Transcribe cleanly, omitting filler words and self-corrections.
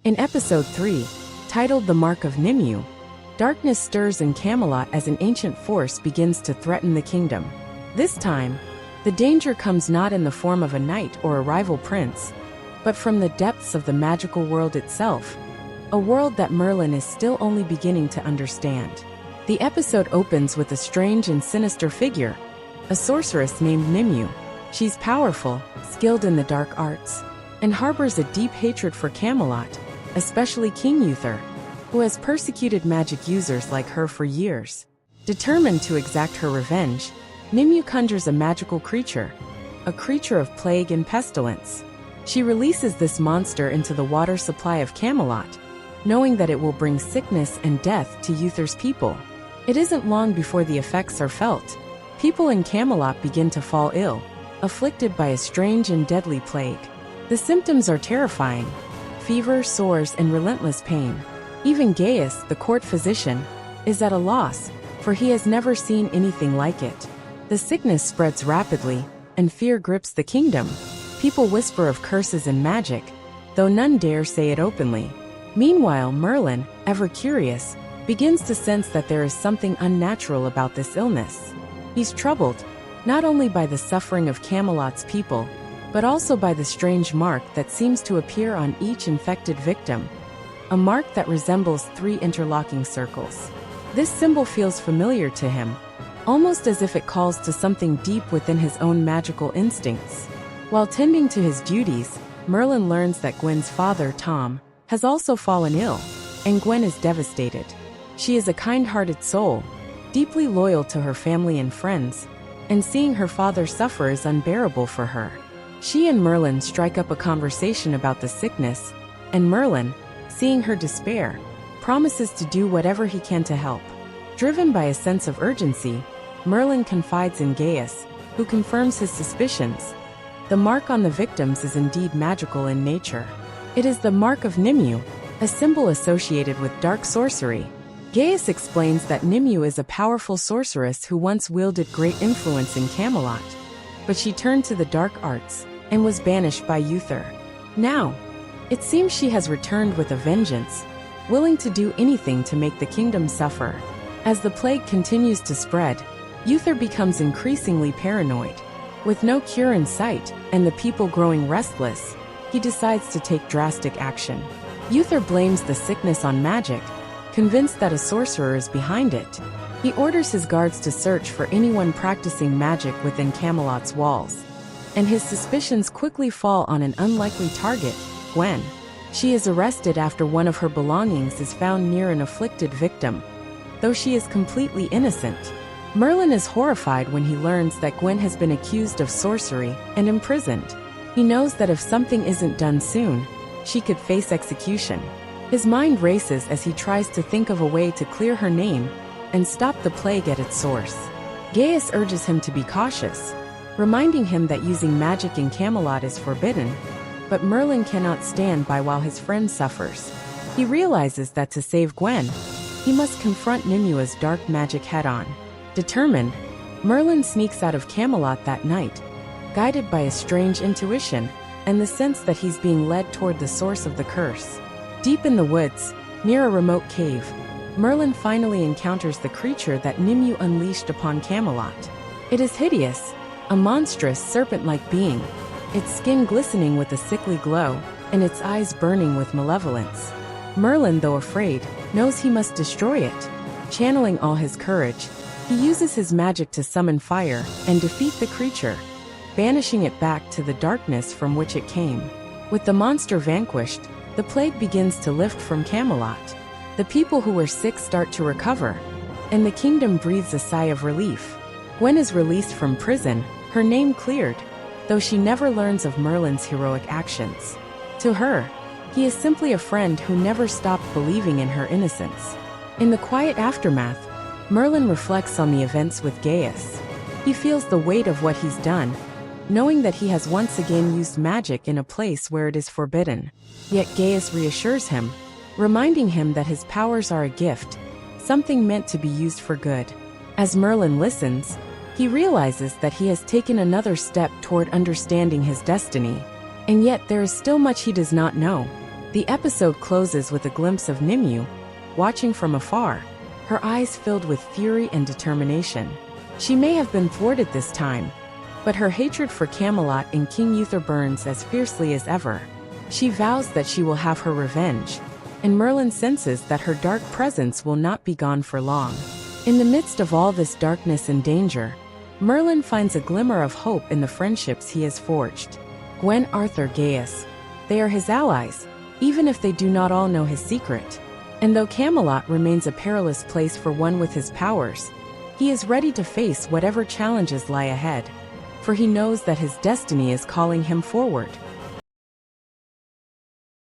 In Episode 3, titled The Mark of Nimue, darkness stirs in Camelot as an ancient force begins to threaten the kingdom. This time, the danger comes not in the form of a knight or a rival prince, but from the depths of the magical world itself, a world that Merlin is still only beginning to understand. The episode opens with a strange and sinister figure, a sorceress named Nimue. She's powerful, skilled in the dark arts, and harbors a deep hatred for Camelot, especially King Uther, who has persecuted magic users like her for years. Determined to exact her revenge, Nimue conjures a magical creature, a creature of plague and pestilence. She releases this monster into the water supply of Camelot, knowing that it will bring sickness and death to Uther's people. It isn't long before the effects are felt. People in Camelot begin to fall ill, afflicted by a strange and deadly plague. The symptoms are terrifying: fever, sores, and relentless pain. Even Gaius, the court physician, is at a loss, for he has never seen anything like it. The sickness spreads rapidly, and fear grips the kingdom. People whisper of curses and magic, though none dare say it openly. Meanwhile, Merlin, ever curious, begins to sense that there is something unnatural about this illness. He's troubled, not only by the suffering of Camelot's people, but also by the strange mark that seems to appear on each infected victim, a mark that resembles 3 interlocking circles. This symbol feels familiar to him, almost as if it calls to something deep within his own magical instincts. While tending to his duties, Merlin learns that Gwen's father, Tom, has also fallen ill, and Gwen is devastated. She is a kind-hearted soul, deeply loyal to her family and friends, and seeing her father suffer is unbearable for her. She and Merlin strike up a conversation about the sickness, and Merlin, seeing her despair, promises to do whatever he can to help. Driven by a sense of urgency, Merlin confides in Gaius, who confirms his suspicions. The mark on the victims is indeed magical in nature. It is the Mark of Nimue, a symbol associated with dark sorcery. Gaius explains that Nimue is a powerful sorceress who once wielded great influence in Camelot, but she turned to the dark arts and was banished by Uther. Now, it seems she has returned with a vengeance, willing to do anything to make the kingdom suffer. As the plague continues to spread, Uther becomes increasingly paranoid. With no cure in sight, and the people growing restless, he decides to take drastic action. Uther blames the sickness on magic, convinced that a sorcerer is behind it. He orders his guards to search for anyone practicing magic within Camelot's walls. And his suspicions quickly fall on an unlikely target, Gwen. She is arrested after one of her belongings is found near an afflicted victim, though she is completely innocent. Merlin is horrified when he learns that Gwen has been accused of sorcery and imprisoned. He knows that if something isn't done soon, she could face execution. His mind races as he tries to think of a way to clear her name and stop the plague at its source. Gaius urges him to be cautious, reminding him that using magic in Camelot is forbidden, but Merlin cannot stand by while his friend suffers. He realizes that to save Gwen, he must confront Nimue's dark magic head-on. Determined, Merlin sneaks out of Camelot that night, guided by a strange intuition and the sense that he's being led toward the source of the curse. Deep in the woods, near a remote cave, Merlin finally encounters the creature that Nimue unleashed upon Camelot. It is hideous, a monstrous serpent-like being, its skin glistening with a sickly glow, and its eyes burning with malevolence. Merlin, though afraid, knows he must destroy it. Channeling all his courage, he uses his magic to summon fire and defeat the creature, banishing it back to the darkness from which it came. With the monster vanquished, the plague begins to lift from Camelot. The people who were sick start to recover, and the kingdom breathes a sigh of relief. Gwen is released from prison, her name cleared, though she never learns of Merlin's heroic actions. To her, he is simply a friend who never stopped believing in her innocence. In the quiet aftermath, Merlin reflects on the events with Gaius. He feels the weight of what he's done, knowing that he has once again used magic in a place where it is forbidden. Yet Gaius reassures him, reminding him that his powers are a gift, something meant to be used for good. As Merlin listens, he realizes that he has taken another step toward understanding his destiny. And yet there is still much he does not know. The episode closes with a glimpse of Nimue, watching from afar, her eyes filled with fury and determination. She may have been thwarted this time, but her hatred for Camelot and King Uther burns as fiercely as ever. She vows that she will have her revenge, and Merlin senses that her dark presence will not be gone for long. In the midst of all this darkness and danger, Merlin finds a glimmer of hope in the friendships he has forged. Gwen, Arthur, Gaius. They are his allies, even if they do not all know his secret. And though Camelot remains a perilous place for one with his powers, he is ready to face whatever challenges lie ahead, for he knows that his destiny is calling him forward.